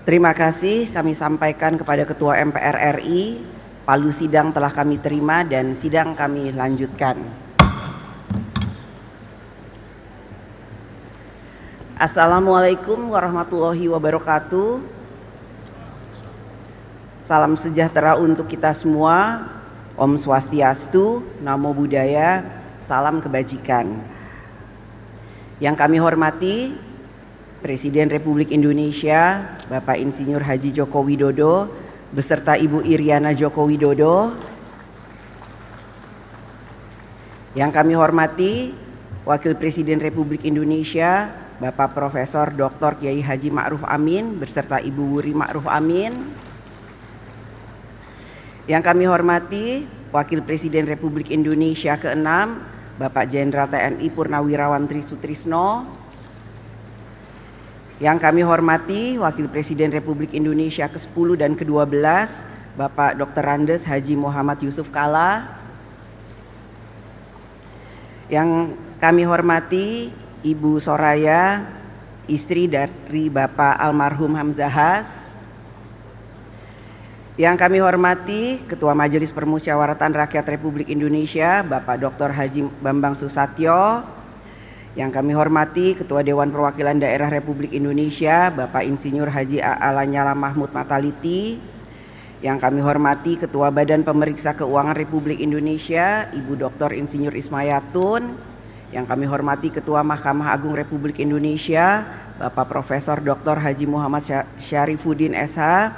Terima kasih kami sampaikan kepada Ketua MPR RI, palu sidang telah kami terima dan sidang kami lanjutkan. Assalamualaikum warahmatullahi wabarakatuh. Salam sejahtera untuk kita semua. Om Swastiastu, Namo Buddhaya, salam kebajikan. Yang kami hormati Presiden Republik Indonesia, Bapak Insinyur Haji Joko Widodo, beserta Ibu Iriana Joko Widodo. Yang kami hormati Wakil Presiden Republik Indonesia, Bapak Profesor Dr. Kiai Haji Ma'ruf Amin, beserta Ibu Wuri Ma'ruf Amin. Yang kami hormati Wakil Presiden Republik Indonesia ke-6, Bapak Jenderal TNI Purnawirawan Tri Sutrisno. Yang kami hormati Wakil Presiden Republik Indonesia ke-10 dan ke-12, Bapak Dr. Andes Haji Muhammad Yusuf Kalla. Yang kami hormati Ibu Soraya, istri dari Bapak almarhum Hamzahas. Yang kami hormati Ketua Majelis Permusyawaratan Rakyat Republik Indonesia, Bapak Dr. Haji Bambang Susatyo. Yang kami hormati Ketua Dewan Perwakilan Daerah Republik Indonesia, Bapak Insinyur Haji A.A. Lanyala Mahmud Mataliti. Yang kami hormati Ketua Badan Pemeriksa Keuangan Republik Indonesia, Ibu Dr. Insinyur Ismayatun. Yang kami hormati Ketua Mahkamah Agung Republik Indonesia, Bapak Profesor Dr. Haji Muhammad Syarifuddin SH.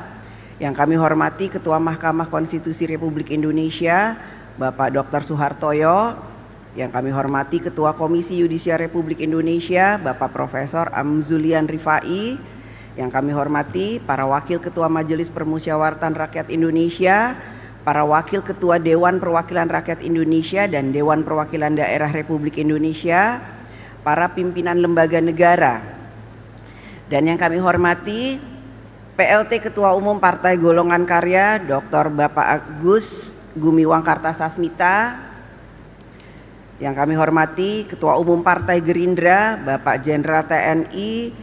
Yang kami hormati Ketua Mahkamah Konstitusi Republik Indonesia, Bapak Dr. Suhartoyo. Yang kami hormati Ketua Komisi Yudisial Republik Indonesia, Bapak Profesor Amzulian Rifai. Yang kami hormati para Wakil Ketua Majelis Permusyawaratan Rakyat Indonesia, para Wakil Ketua Dewan Perwakilan Rakyat Indonesia dan Dewan Perwakilan Daerah Republik Indonesia, para pimpinan lembaga negara. Dan yang kami hormati PLT Ketua Umum Partai Golongan Karya, Dr. Bapak Agus Gumiwang Kartasasmita. Yang kami hormati Ketua Umum Partai Gerindra, Bapak Jenderal TNI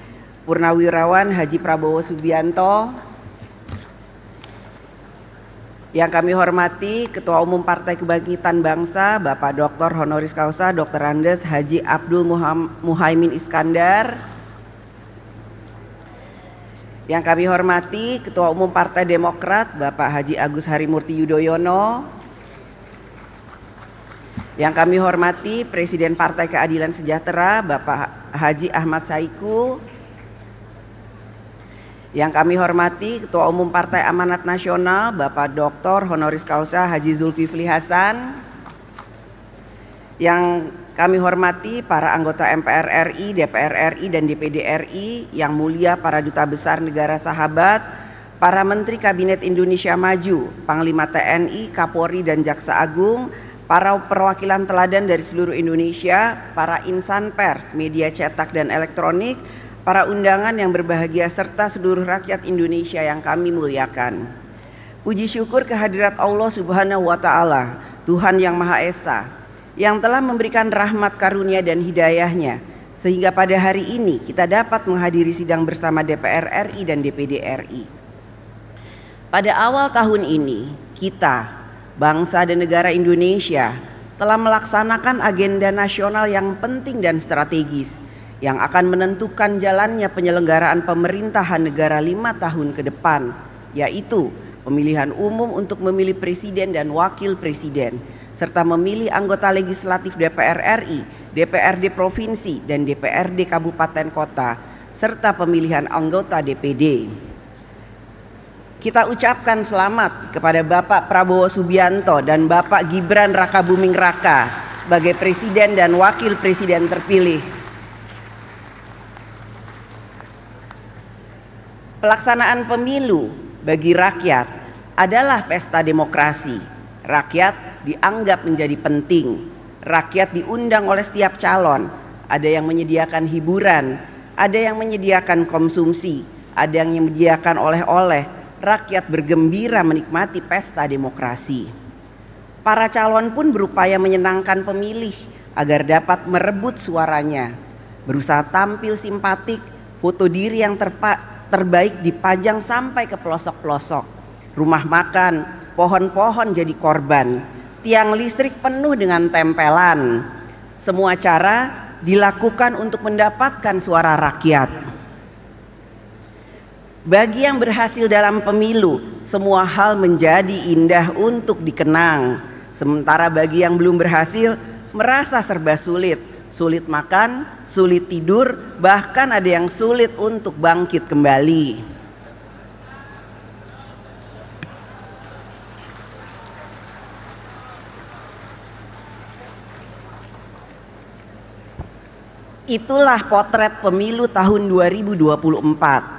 Purnawirawan Haji Prabowo Subianto. Yang kami hormati Ketua Umum Partai Kebangkitan Bangsa, Bapak Dr. Honoris Causa Dr. Andes Haji Abdul Muhaimin Iskandar. Yang kami hormati Ketua Umum Partai Demokrat, Bapak Haji Agus Harimurti Yudhoyono. Yang kami hormati Presiden Partai Keadilan Sejahtera, Bapak Haji Ahmad Saiku. Yang kami hormati Ketua Umum Partai Amanat Nasional, Bapak Dr. Honoris Causa Haji Zulkifli Hasan. Yang kami hormati para anggota MPR RI, DPR RI, dan DPD RI, yang mulia para duta besar negara sahabat, para Menteri Kabinet Indonesia Maju, Panglima TNI, Kapolri, dan Jaksa Agung, para perwakilan teladan dari seluruh Indonesia, para insan pers, media cetak dan elektronik, para undangan yang berbahagia, serta seluruh rakyat Indonesia yang kami muliakan. Puji syukur kehadirat Allah Subhanahu wa Ta'ala, Tuhan yang Maha Esa, yang telah memberikan rahmat karunia dan hidayahnya, sehingga pada hari ini kita dapat menghadiri sidang bersama DPR RI dan DPD RI. Pada awal tahun ini, kita, bangsa dan negara Indonesia, telah melaksanakan agenda nasional yang penting dan strategis yang akan menentukan jalannya penyelenggaraan pemerintahan negara 5 tahun ke depan, yaitu pemilihan umum untuk memilih presiden dan wakil presiden, serta memilih anggota legislatif DPR RI, DPRD Provinsi, dan DPRD Kabupaten Kota, serta pemilihan anggota DPD. Kita ucapkan selamat kepada Bapak Prabowo Subianto dan Bapak Gibran Rakabuming Raka sebagai Presiden dan Wakil Presiden terpilih. Pelaksanaan pemilu bagi rakyat adalah pesta demokrasi. Rakyat dianggap menjadi penting. Rakyat diundang oleh setiap calon. Ada yang menyediakan hiburan, ada yang menyediakan konsumsi, ada yang menyediakan oleh-oleh. Rakyat bergembira menikmati pesta demokrasi. Para calon pun berupaya menyenangkan pemilih agar dapat merebut suaranya, berusaha tampil simpatik, foto diri yang terbaik dipajang sampai ke pelosok-pelosok. Rumah makan, pohon-pohon jadi korban, tiang listrik penuh dengan tempelan. Semua cara dilakukan untuk mendapatkan suara rakyat. Bagi yang berhasil dalam pemilu, semua hal menjadi indah untuk dikenang. Sementara bagi yang belum berhasil, merasa serba sulit. Sulit makan, sulit tidur, bahkan ada yang sulit untuk bangkit kembali. Itulah potret pemilu tahun 2024.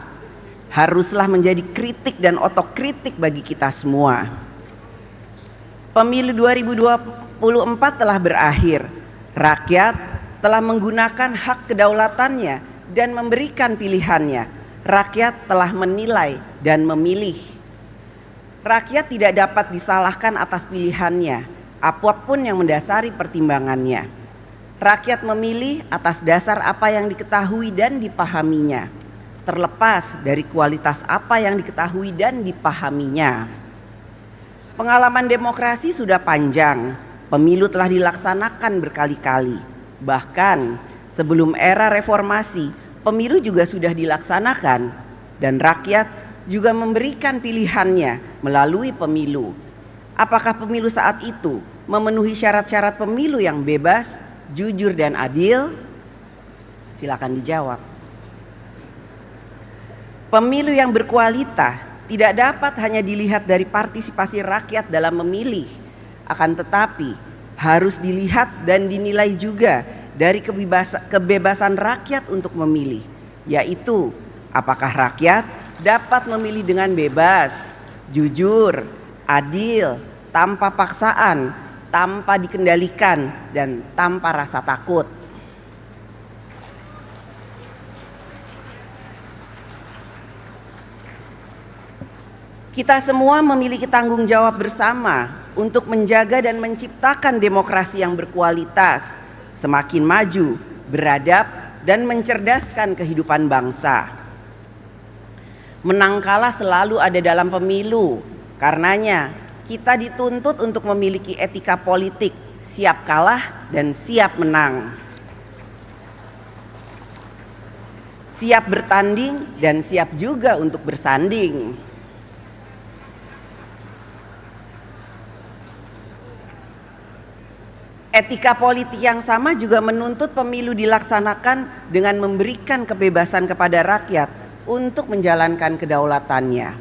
Haruslah menjadi kritik dan otokritik bagi kita semua. Pemilu 2024 telah berakhir. Rakyat telah menggunakan hak kedaulatannya dan memberikan pilihannya. Rakyat telah menilai dan memilih. Rakyat tidak dapat disalahkan atas pilihannya, apapun yang mendasari pertimbangannya. Rakyat memilih atas dasar apa yang diketahui dan dipahaminya, terlepas dari kualitas apa yang diketahui dan dipahaminya. Pengalaman demokrasi sudah panjang, pemilu telah dilaksanakan berkali-kali. Bahkan sebelum era reformasi, pemilu juga sudah dilaksanakan dan rakyat juga memberikan pilihannya melalui pemilu. Apakah pemilu saat itu memenuhi syarat-syarat pemilu yang bebas, jujur dan adil? Silakan dijawab. Pemilu yang berkualitas tidak dapat hanya dilihat dari partisipasi rakyat dalam memilih, akan tetapi harus dilihat dan dinilai juga dari kebebasan rakyat untuk memilih, yaitu apakah rakyat dapat memilih dengan bebas, jujur, adil, tanpa paksaan, tanpa dikendalikan, dan tanpa rasa takut. Kita semua memiliki tanggung jawab bersama untuk menjaga dan menciptakan demokrasi yang berkualitas, semakin maju, beradab, dan mencerdaskan kehidupan bangsa. Menang kalah selalu ada dalam pemilu, karenanya kita dituntut untuk memiliki etika politik, siap kalah dan siap menang. Siap bertanding dan siap juga untuk bersanding. Etika politik yang sama juga menuntut pemilu dilaksanakan dengan memberikan kebebasan kepada rakyat untuk menjalankan kedaulatannya.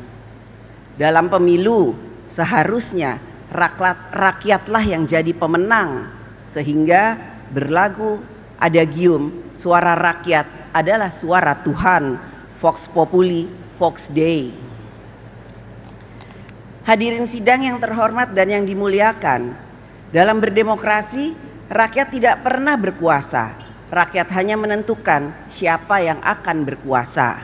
Dalam pemilu, seharusnya rakyatlah yang jadi pemenang, sehingga berlagu adagium suara rakyat adalah suara Tuhan, Vox Populi, Vox Dei. Hadirin sidang yang terhormat dan yang dimuliakan, dalam berdemokrasi, rakyat tidak pernah berkuasa. Rakyat hanya menentukan siapa yang akan berkuasa.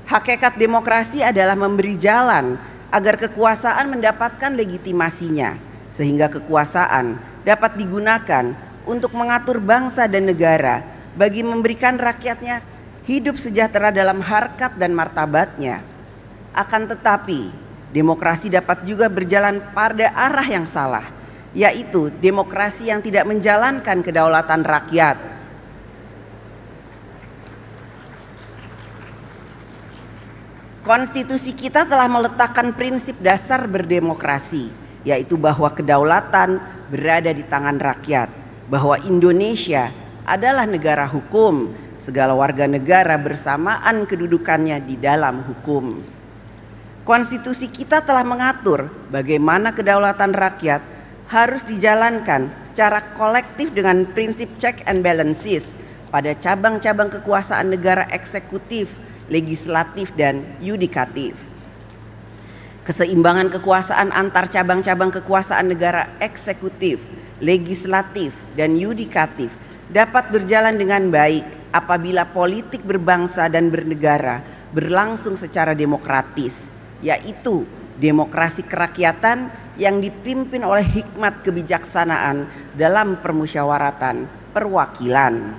Hakikat demokrasi adalah memberi jalan agar kekuasaan mendapatkan legitimasinya, sehingga kekuasaan dapat digunakan untuk mengatur bangsa dan negara bagi memberikan rakyatnya hidup sejahtera dalam harkat dan martabatnya. Akan tetapi, demokrasi dapat juga berjalan pada arah yang salah, yaitu demokrasi yang tidak menjalankan kedaulatan rakyat. Konstitusi kita telah meletakkan prinsip dasar berdemokrasi, yaitu bahwa kedaulatan berada di tangan rakyat, bahwa Indonesia adalah negara hukum, segala warga negara bersamaan kedudukannya di dalam hukum. Konstitusi kita telah mengatur bagaimana kedaulatan rakyat harus dijalankan secara kolektif dengan prinsip check and balances pada cabang-cabang kekuasaan negara eksekutif, legislatif, dan yudikatif. Keseimbangan kekuasaan antar cabang-cabang kekuasaan negara eksekutif, legislatif, dan yudikatif dapat berjalan dengan baik apabila politik berbangsa dan bernegara berlangsung secara demokratis, yaitu demokrasi kerakyatan yang dipimpin oleh hikmat kebijaksanaan dalam permusyawaratan perwakilan.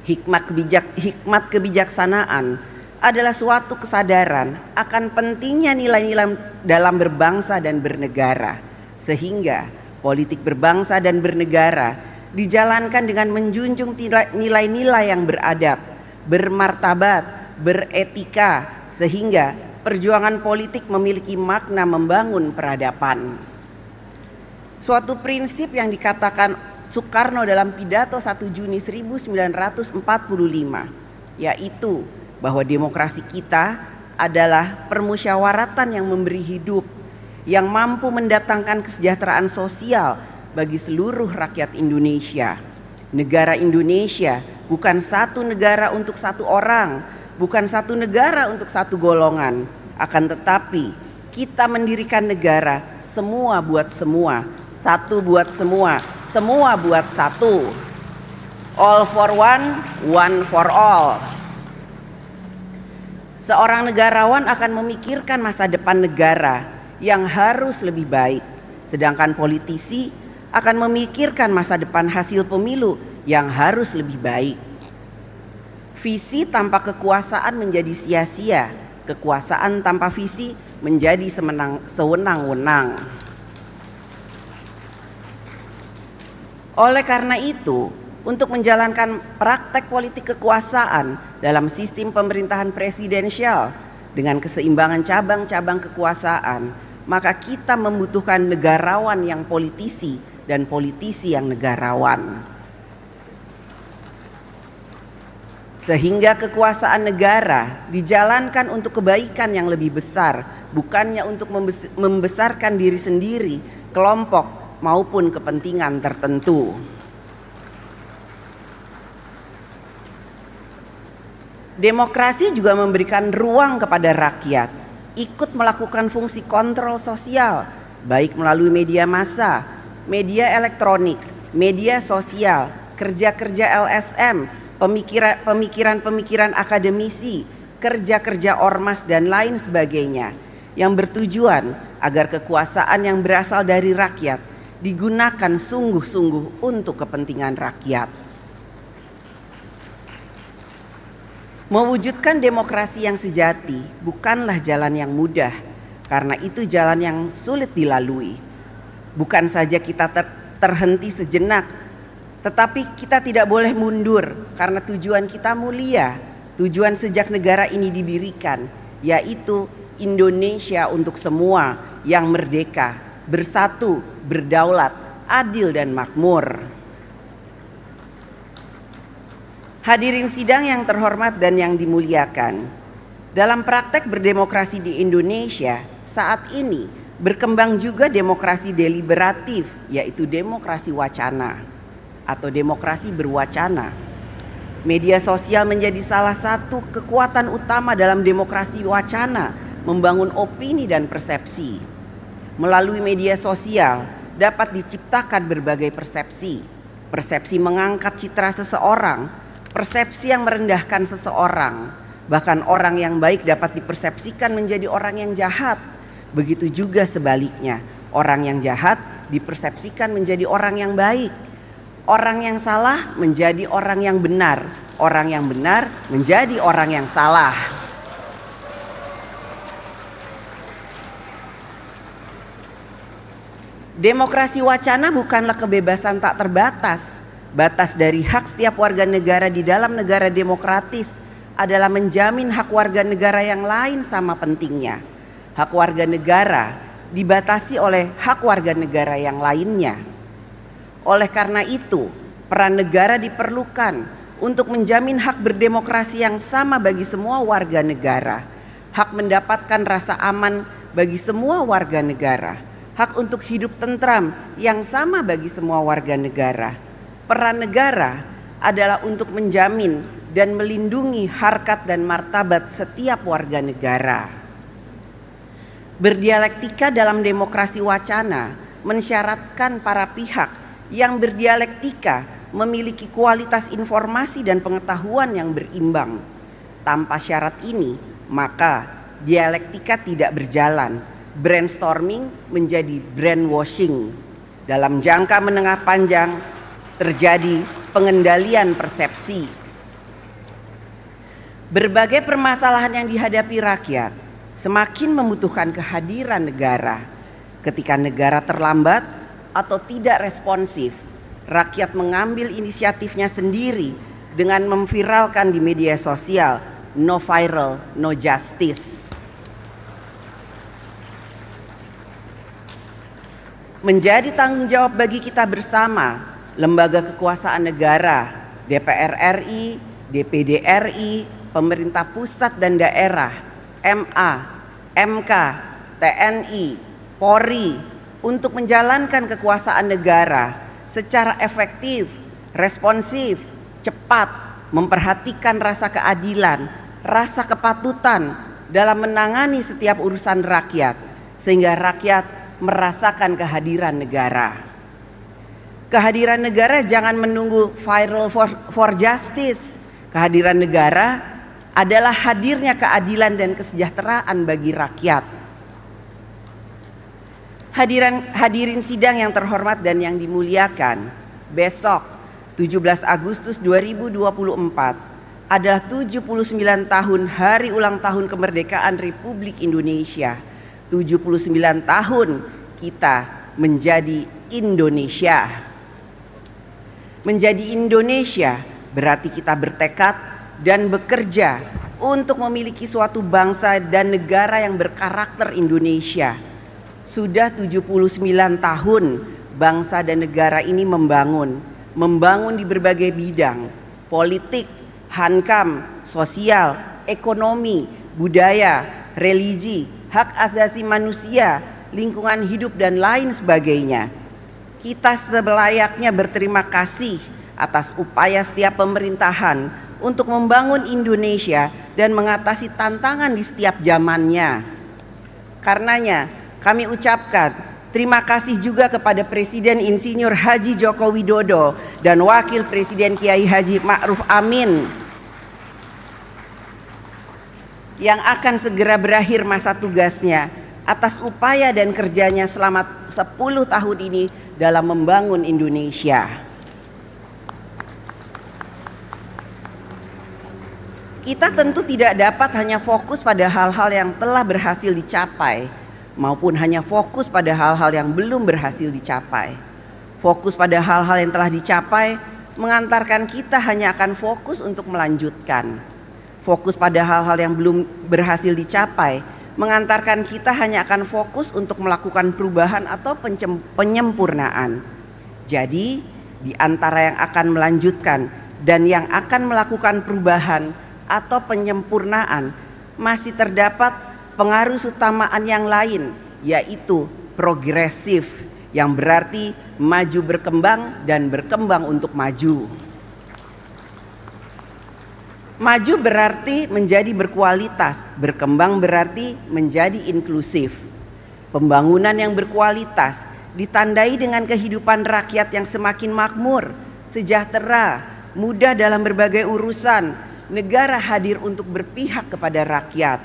Hikmat kebijaksanaan adalah suatu kesadaran akan pentingnya nilai-nilai dalam berbangsa dan bernegara, sehingga politik berbangsa dan bernegara dijalankan dengan menjunjung nilai-nilai yang beradab, bermartabat, beretika, sehingga perjuangan politik memiliki makna membangun peradaban. Suatu prinsip yang dikatakan Soekarno dalam pidato 1 Juni 1945, yaitu bahwa demokrasi kita adalah permusyawaratan yang memberi hidup, yang mampu mendatangkan kesejahteraan sosial bagi seluruh rakyat Indonesia. Negara Indonesia bukan satu negara untuk satu orang, bukan satu negara untuk satu golongan, akan tetapi kita mendirikan negara semua buat semua, satu buat semua, semua buat satu. All for one, one for all. Seorang negarawan akan memikirkan masa depan negara yang harus lebih baik, sedangkan politisi akan memikirkan masa depan hasil pemilu yang harus lebih baik. Visi tanpa kekuasaan menjadi sia-sia, kekuasaan tanpa visi menjadi sewenang-wenang. Oleh karena itu, untuk menjalankan praktek politik kekuasaan dalam sistem pemerintahan presidensial dengan keseimbangan cabang-cabang kekuasaan, maka kita membutuhkan negarawan yang politisi dan politisi yang negarawan. Sehingga kekuasaan negara dijalankan untuk kebaikan yang lebih besar, bukannya untuk membesarkan diri sendiri, kelompok maupun kepentingan tertentu. Demokrasi juga memberikan ruang kepada rakyat ikut melakukan fungsi kontrol sosial, baik melalui media massa, media elektronik, media sosial, kerja-kerja LSM, pemikiran-pemikiran akademisi, kerja-kerja ormas dan lain sebagainya, yang bertujuan agar kekuasaan yang berasal dari rakyat digunakan sungguh-sungguh untuk kepentingan rakyat. Mewujudkan demokrasi yang sejati bukanlah jalan yang mudah, karena itu jalan yang sulit dilalui. Bukan saja kita terhenti sejenak, tetapi kita tidak boleh mundur karena tujuan kita mulia. Tujuan sejak negara ini didirikan, yaitu Indonesia untuk semua yang merdeka, bersatu, berdaulat, adil dan makmur. Hadirin sidang yang terhormat dan yang dimuliakan, dalam praktek berdemokrasi di Indonesia saat ini berkembang juga demokrasi deliberatif, yaitu demokrasi wacana atau demokrasi berwacana. Media sosial menjadi salah satu kekuatan utama dalam demokrasi wacana, membangun opini dan persepsi. Melalui media sosial dapat diciptakan berbagai persepsi. Persepsi mengangkat citra seseorang, persepsi yang merendahkan seseorang, bahkan orang yang baik dapat dipersepsikan menjadi orang yang jahat. Begitu juga sebaliknya, orang yang jahat dipersepsikan menjadi orang yang baik. Orang yang salah menjadi orang yang benar, orang yang benar menjadi orang yang salah. Demokrasi wacana bukanlah kebebasan tak terbatas. Batas dari hak setiap warga negara di dalam negara demokratis adalah menjamin hak warga negara yang lain sama pentingnya. Hak warga negara dibatasi oleh hak warga negara yang lainnya. Oleh karena itu, peran negara diperlukan untuk menjamin hak berdemokrasi yang sama bagi semua warga negara. Hak mendapatkan rasa aman bagi semua warga negara. Hak untuk hidup tentram yang sama bagi semua warga negara. Peran negara adalah untuk menjamin dan melindungi harkat dan martabat setiap warga negara. Berdialektika dalam demokrasi wacana mensyaratkan para pihak yang berdialektika memiliki kualitas informasi dan pengetahuan yang berimbang. Tanpa syarat ini, maka dialektika tidak berjalan. Brainstorming menjadi brainwashing. Dalam jangka menengah panjang terjadi pengendalian persepsi. Berbagai permasalahan yang dihadapi rakyat semakin membutuhkan kehadiran negara. Ketika negara terlambat atau tidak responsif, rakyat mengambil inisiatifnya sendiri dengan memviralkan di media sosial, "No viral, no justice." Menjadi tanggung jawab bagi kita bersama, lembaga kekuasaan negara, DPR RI, DPD RI, pemerintah pusat dan daerah, MA, MK, TNI, Polri, untuk menjalankan kekuasaan negara secara efektif, responsif, cepat, memperhatikan rasa keadilan, rasa kepatutan dalam menangani setiap urusan rakyat, sehingga rakyat merasakan kehadiran negara. Kehadiran negara jangan menunggu viral for justice. Kehadiran negara adalah hadirnya keadilan dan kesejahteraan bagi rakyat. Hadirin sidang yang terhormat dan yang dimuliakan, besok 17 Agustus 2024 adalah 79 tahun hari ulang tahun kemerdekaan Republik Indonesia. 79 tahun kita menjadi Indonesia. Menjadi Indonesia berarti kita bertekad dan bekerja untuk memiliki suatu bangsa dan negara yang berkarakter Indonesia. Sudah 79 tahun bangsa dan negara ini membangun di berbagai bidang, politik, hankam, sosial, ekonomi, budaya, religi, hak asasi manusia, lingkungan hidup dan lain sebagainya. Kita selayaknya berterima kasih atas upaya setiap pemerintahan untuk membangun Indonesia dan mengatasi tantangan di setiap zamannya. Karenanya kami ucapkan terima kasih juga kepada Presiden Insinyur Haji Joko Widodo dan Wakil Presiden Kiai Haji Ma'ruf Amin yang akan segera berakhir masa tugasnya atas upaya dan kerjanya selama 10 tahun ini dalam membangun Indonesia. Kita tentu tidak dapat hanya fokus pada hal-hal yang telah berhasil dicapai, maupun hanya fokus pada hal-hal yang belum berhasil dicapai. Fokus pada hal-hal yang telah dicapai mengantarkan kita hanya akan fokus untuk melanjutkan. Fokus pada hal-hal yang belum berhasil dicapai mengantarkan kita hanya akan fokus untuk melakukan perubahan atau penyempurnaan. Jadi, di antara yang akan melanjutkan dan yang akan melakukan perubahan atau penyempurnaan masih terdapat pengaruh utamaan yang lain, yaitu progresif, yang berarti maju berkembang dan berkembang untuk maju. Maju berarti menjadi berkualitas, berkembang berarti menjadi inklusif. Pembangunan yang berkualitas ditandai dengan kehidupan rakyat yang semakin makmur, sejahtera, mudah dalam berbagai urusan. Negara hadir untuk berpihak kepada rakyat.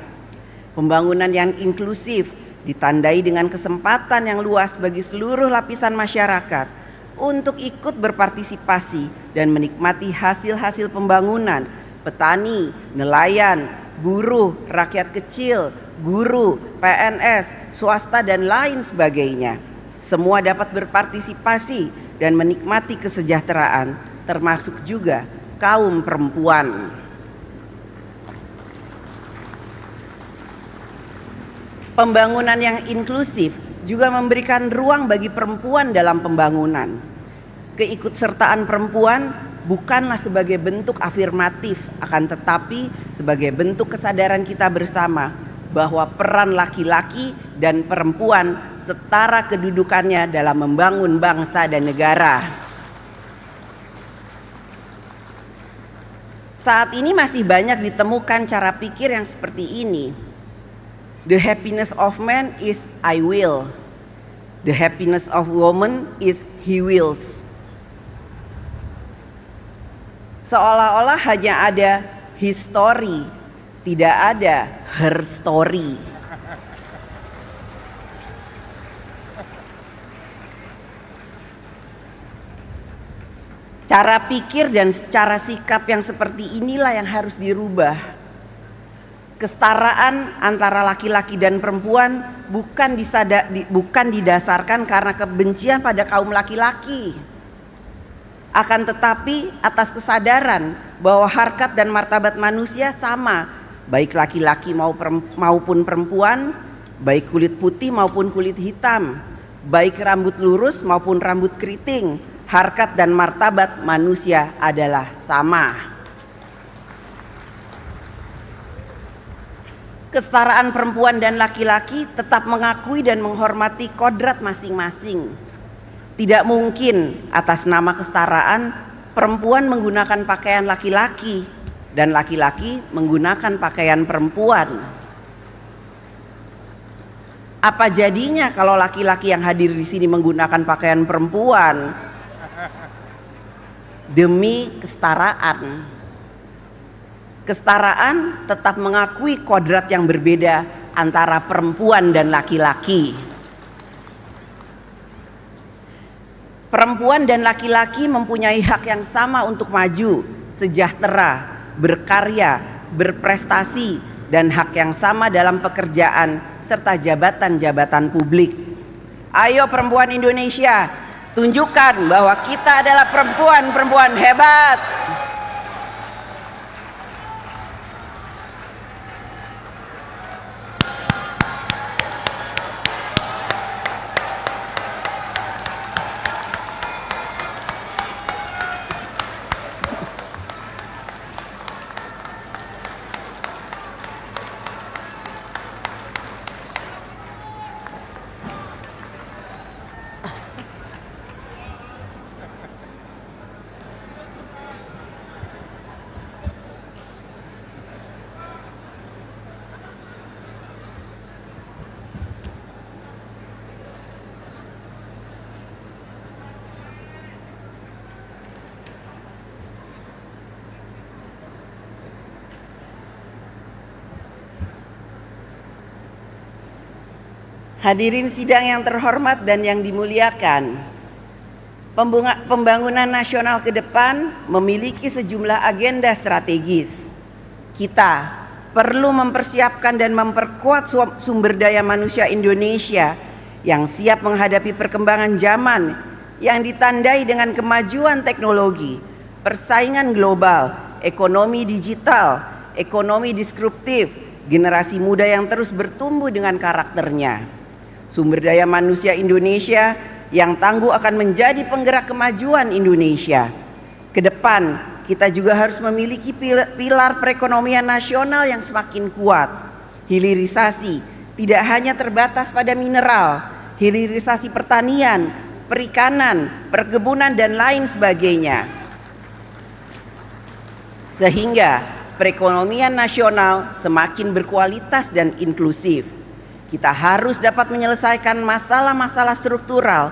Pembangunan yang inklusif ditandai dengan kesempatan yang luas bagi seluruh lapisan masyarakat untuk ikut berpartisipasi dan menikmati hasil-hasil pembangunan. Petani, nelayan, buruh, rakyat kecil, guru, PNS, swasta dan lain sebagainya. Semua dapat berpartisipasi dan menikmati kesejahteraan, termasuk juga kaum perempuan. Pembangunan yang inklusif juga memberikan ruang bagi perempuan dalam pembangunan. Keikutsertaan perempuan bukanlah sebagai bentuk afirmatif, akan tetapi sebagai bentuk kesadaran kita bersama bahwa peran laki-laki dan perempuan setara kedudukannya dalam membangun bangsa dan negara. Saat ini masih banyak ditemukan cara pikir yang seperti ini. The happiness of man is I will. The happiness of woman is he wills. Seolah-olah hanya ada his story, tidak ada her story. Cara pikir dan cara sikap yang seperti inilah yang harus dirubah Kesetaraan antara laki-laki dan perempuan bukan didasarkan karena kebencian pada kaum laki-laki, akan tetapi atas kesadaran bahwa harkat dan martabat manusia sama, baik laki-laki maupun perempuan, baik kulit putih maupun kulit hitam, baik rambut lurus maupun rambut keriting, harkat dan martabat manusia adalah sama. Kesetaraan perempuan dan laki-laki tetap mengakui dan menghormati kodrat masing-masing. Tidak mungkin atas nama kesetaraan perempuan menggunakan pakaian laki-laki dan laki-laki menggunakan pakaian perempuan. Apa jadinya kalau laki-laki yang hadir di sini menggunakan pakaian perempuan demi kesetaraan? Kesetaraan tetap mengakui kodrat yang berbeda antara perempuan dan laki-laki. Perempuan dan laki-laki mempunyai hak yang sama untuk maju, sejahtera, berkarya, berprestasi, dan hak yang sama dalam pekerjaan serta jabatan-jabatan publik. Ayo perempuan Indonesia, tunjukkan bahwa kita adalah perempuan-perempuan hebat. Hadirin sidang yang terhormat dan yang dimuliakan, pembangunan nasional ke depan memiliki sejumlah agenda strategis. Kita perlu mempersiapkan dan memperkuat sumber daya manusia Indonesia yang siap menghadapi perkembangan zaman yang ditandai dengan kemajuan teknologi, persaingan global, ekonomi digital, ekonomi disruptif, generasi muda yang terus bertumbuh dengan karakternya. Sumber daya manusia Indonesia yang tangguh akan menjadi penggerak kemajuan Indonesia. Ke depan, kita juga harus memiliki pilar perekonomian nasional yang semakin kuat. Hilirisasi tidak hanya terbatas pada mineral, hilirisasi pertanian, perikanan, perkebunan, dan lain sebagainya. Sehingga perekonomian nasional semakin berkualitas dan inklusif. Kita harus dapat menyelesaikan masalah-masalah struktural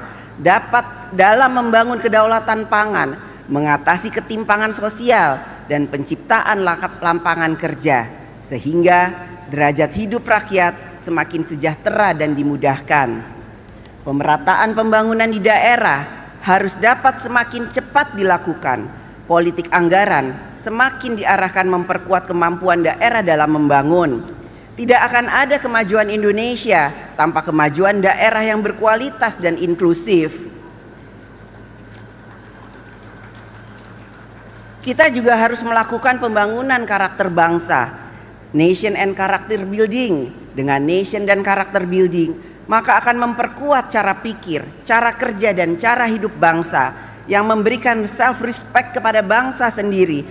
dalam membangun kedaulatan pangan, mengatasi ketimpangan sosial, dan penciptaan lapangan kerja, sehingga derajat hidup rakyat semakin sejahtera dan dimudahkan. Pemerataan pembangunan di daerah harus dapat semakin cepat dilakukan. Politik anggaran semakin diarahkan memperkuat kemampuan daerah dalam membangun. Tidak akan ada kemajuan Indonesia tanpa kemajuan daerah yang berkualitas dan inklusif. Kita juga harus melakukan pembangunan karakter bangsa, nation and character building. Dengan nation dan karakter building, maka akan memperkuat cara pikir, cara kerja, dan cara hidup bangsa yang memberikan self-respect kepada bangsa sendiri,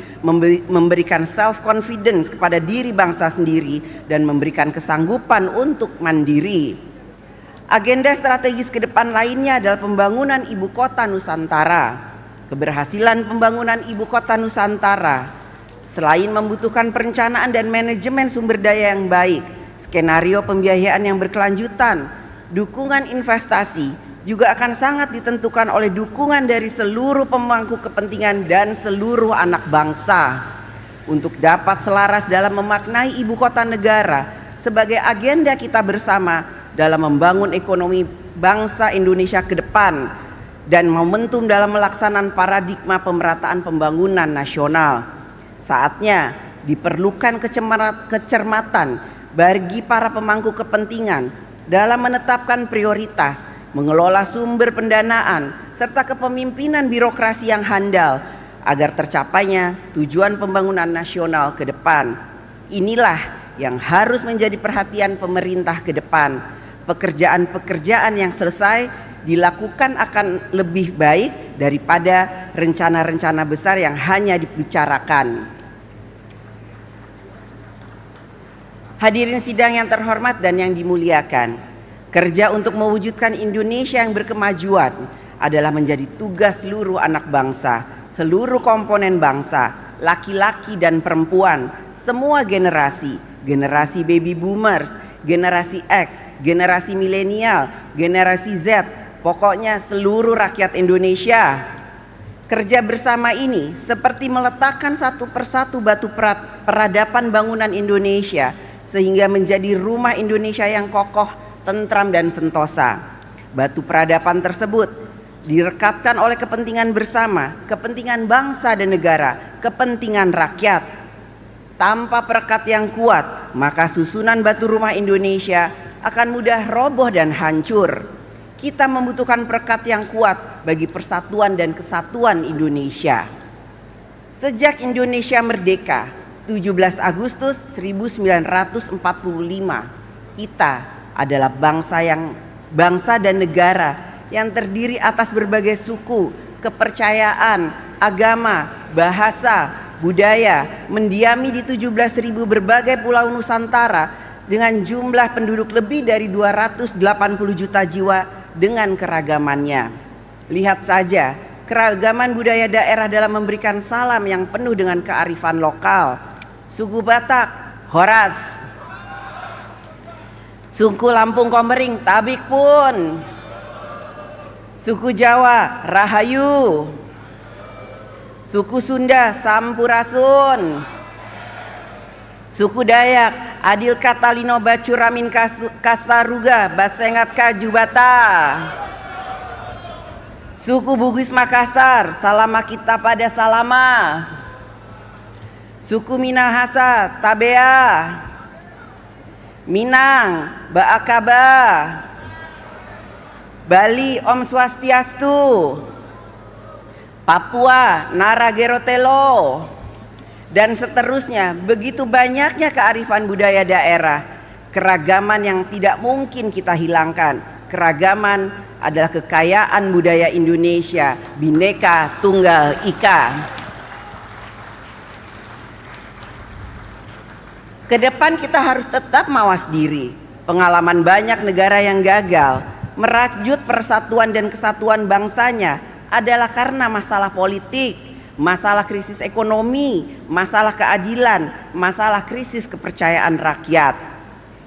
memberikan self-confidence kepada diri bangsa sendiri, dan memberikan kesanggupan untuk mandiri. Agenda strategis ke depan lainnya adalah pembangunan ibu kota Nusantara. Keberhasilan pembangunan ibu kota Nusantara, selain membutuhkan perencanaan dan manajemen sumber daya yang baik, skenario pembiayaan yang berkelanjutan, dukungan investasi, juga akan sangat ditentukan oleh dukungan dari seluruh pemangku kepentingan dan seluruh anak bangsa untuk dapat selaras dalam memaknai ibu kota negara sebagai agenda kita bersama dalam membangun ekonomi bangsa Indonesia ke depan dan momentum dalam melaksanakan paradigma pemerataan pembangunan nasional. Saatnya diperlukan kecermatan bagi para pemangku kepentingan dalam menetapkan prioritas, mengelola sumber pendanaan, serta kepemimpinan birokrasi yang handal agar tercapainya tujuan pembangunan nasional ke depan. Inilah yang harus menjadi perhatian pemerintah ke depan. Pekerjaan-pekerjaan yang selesai dilakukan akan lebih baik daripada rencana-rencana besar yang hanya dibicarakan. Hadirin sidang yang terhormat dan yang dimuliakan, kerja untuk mewujudkan Indonesia yang berkemajuan adalah menjadi tugas seluruh anak bangsa, seluruh komponen bangsa, laki-laki dan perempuan, semua generasi, generasi baby boomers, generasi X, generasi milenial, generasi Z, pokoknya seluruh rakyat Indonesia. Kerja bersama ini seperti meletakkan satu persatu batu peradaban bangunan Indonesia sehingga menjadi rumah Indonesia yang kokoh, tentram dan sentosa. Batu peradaban tersebut direkatkan oleh kepentingan bersama, kepentingan bangsa dan negara, kepentingan rakyat. Tanpa perekat yang kuat, maka susunan batu rumah Indonesia akan mudah roboh dan hancur. Kita membutuhkan perekat yang kuat bagi persatuan dan kesatuan Indonesia. Sejak Indonesia merdeka, 17 Agustus 1945, kita adalah bangsa dan negara yang terdiri atas berbagai suku, kepercayaan, agama, bahasa, budaya, mendiami di 17.000 berbagai pulau Nusantara dengan jumlah penduduk lebih dari 280 juta jiwa dengan keragamannya. Lihat saja keragaman budaya daerah dalam memberikan salam yang penuh dengan kearifan lokal. Suku Batak, Horas. Suku Lampung Komering, Tabik pun. Suku Jawa, Rahayu. Suku Sunda, Sampurasun. Suku Dayak, Adil Katalino Bacuramin Kasaruga, Basengat Kajubata. Suku Bugis Makassar, Salama kita pada Salama. Suku Minahasa, Tabea. Minang, Baakaba. Bali, Om Swastiastu. Papua, Naragerotelo. Dan seterusnya, begitu banyaknya kearifan budaya daerah, keragaman yang tidak mungkin kita hilangkan. Keragaman adalah kekayaan budaya Indonesia, Bhinneka Tunggal Ika. Kedepan kita harus tetap mawas diri. Pengalaman banyak negara yang gagal merajut persatuan dan kesatuan bangsanya adalah karena masalah politik, masalah krisis ekonomi, masalah keadilan, masalah krisis kepercayaan rakyat.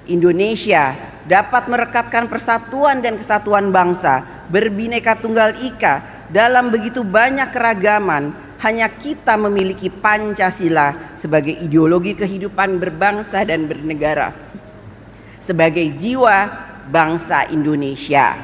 Indonesia dapat merekatkan persatuan dan kesatuan bangsa berbineka tunggal ika dalam begitu banyak keragaman. Hanya kita memiliki Pancasila sebagai ideologi kehidupan berbangsa dan bernegara, sebagai jiwa bangsa Indonesia.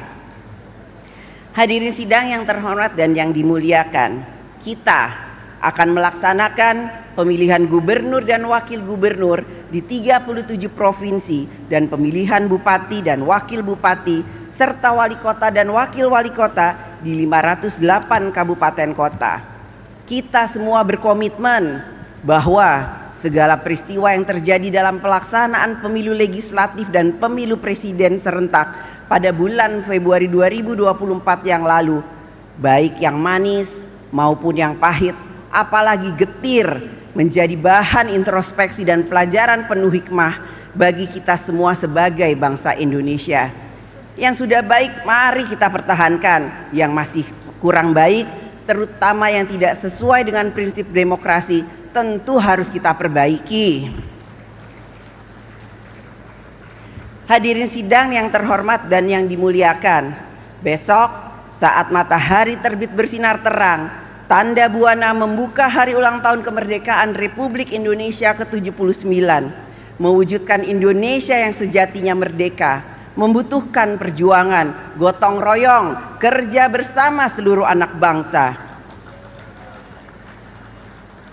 Hadirin sidang yang terhormat dan yang dimuliakan, kita akan melaksanakan pemilihan gubernur dan wakil gubernur di 37 provinsi dan pemilihan bupati dan wakil bupati serta wali kota dan wakil wali kota di 508 kabupaten kota. Kita semua berkomitmen bahwa segala peristiwa yang terjadi dalam pelaksanaan pemilu legislatif dan pemilu presiden serentak pada bulan Februari 2024 yang lalu, baik yang manis maupun yang pahit, apalagi getir, menjadi bahan introspeksi dan pelajaran penuh hikmah bagi kita semua sebagai bangsa Indonesia. Yang sudah baik mari kita pertahankan, yang masih kurang baik terutama yang tidak sesuai dengan prinsip demokrasi tentu harus kita perbaiki. Hadirin sidang yang terhormat dan yang dimuliakan, besok saat matahari terbit bersinar terang, tanda buana membuka hari ulang tahun kemerdekaan Republik Indonesia ke-79, mewujudkan Indonesia yang sejatinya merdeka, membutuhkan perjuangan, gotong royong, kerja bersama seluruh anak bangsa.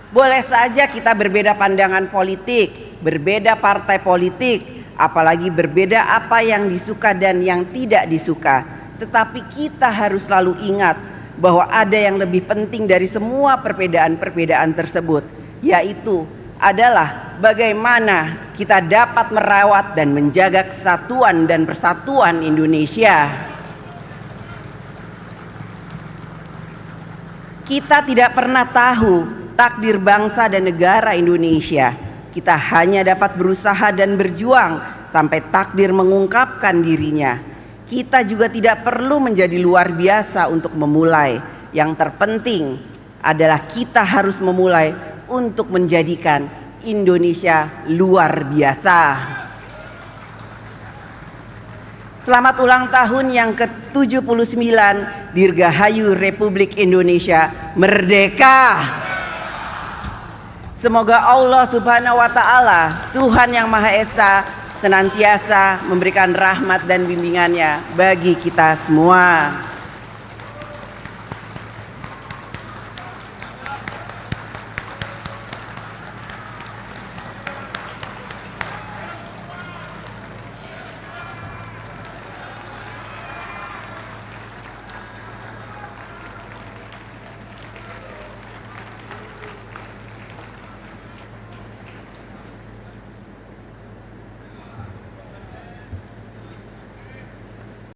Boleh saja kita berbeda pandangan politik, berbeda partai politik, apalagi berbeda apa yang disuka dan yang tidak disuka. Tetapi kita harus selalu ingat bahwa ada yang lebih penting dari semua perbedaan-perbedaan tersebut, yaitu adalah bagaimana kita dapat merawat dan menjaga kesatuan dan persatuan Indonesia. Kita tidak pernah tahu takdir bangsa dan negara Indonesia. Kita hanya dapat berusaha dan berjuang sampai takdir mengungkapkan dirinya. Kita juga tidak perlu menjadi luar biasa untuk memulai. Yang terpenting adalah kita harus memulai untuk menjadikan Indonesia luar biasa. Selamat ulang tahun yang ke-79 Dirgahayu Republik Indonesia Merdeka. Semoga Allah Subhanahu wa Ta'ala, Tuhan yang Maha Esa, senantiasa memberikan rahmat dan bimbingannya bagi kita semua.